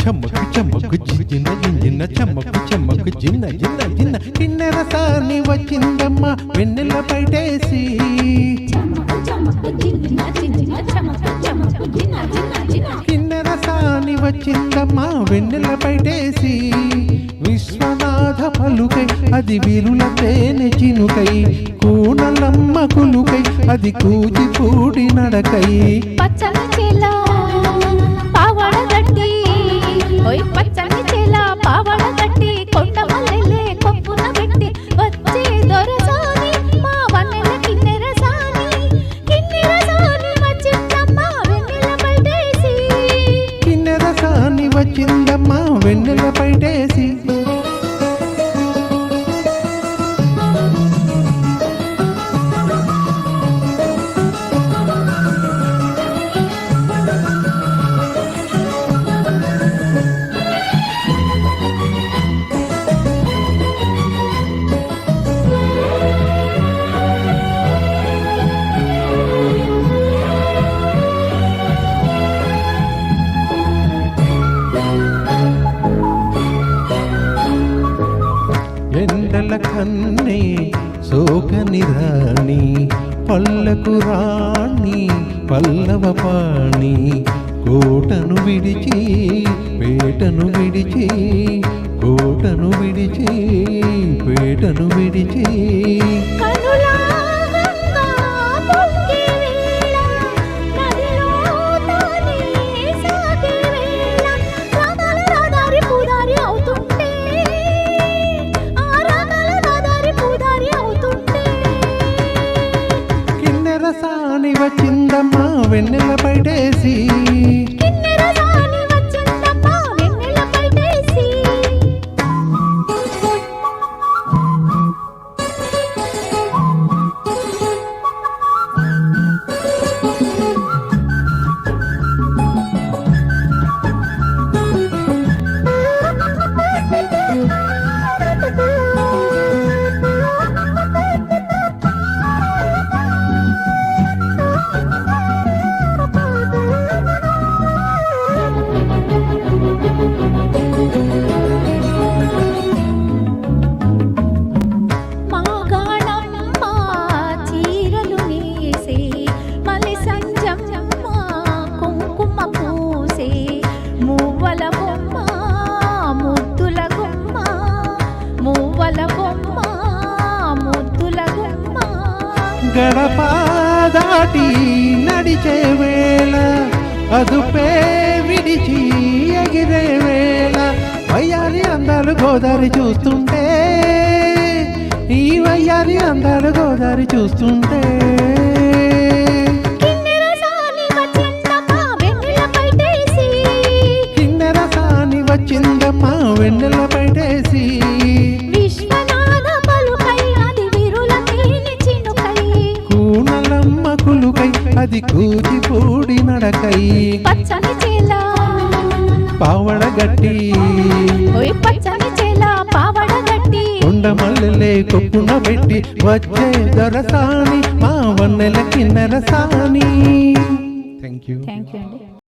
చమ్మకు చమ్మకు జిన్న జిన్న చమ్మకు చమ్మకు జిన్న జిన్న జిన్న కిన్నెర సాని వచ్చిందమ్మ వెన్నెల పైటేసి కిన్నెర సాని వచ్చిందమ్మ వెన్నెల పైటేసి విశ్వనాథ పలుకై అది విరుల తేనె చినుకై కూనలమ్మ కులుకై అది కూచిపూడి నడకై పచ్చని చేల పావడ గట్టి ఓయ్ పచ్చని చేల పావడ గట్టి కొండ మల్లెలే కొప్పున పెట్టి వచ్చే దొరసాని మా వన్నెల కిన్నెర సాని వచ్చిందమ్మ వెన్నెల పైటేసి కిన్నెర సాని వచ్చిందమ్మ వెన్నెల పైటేసి ఎండల కన్నే సోకని రాణి పల్లకు రాణి పల్లవ పాణి కోటను విడిచి పేటను విడిచి కోటను విడిచి పేటను విడిచి సాని వచ్చిందమ్మ వెన్నెల పైటేసి గడప దాటి నడిచే వేళ అదుపే విడిచి ఎగిరే వేళ వయ్యారి అందాలు గోదారి చూస్తుంటే ఈ వయ్యారి అందాలు గోదారి చూస్తుంటే కిన్నెర సాని వచ్చిందమ్మ వెన్నెల పైటేసి అది కూచిపూడి నడకై పచ్చని చేల పావడ గట్టి ఓయ్ పచ్చని చేల పావడ గట్టి కొండ మల్లెలే కొప్పున పెట్టి వచ్చే దొరసాని మా వన్నెల కిన్నెర సాని. థ్యాంక్ యూ అండి.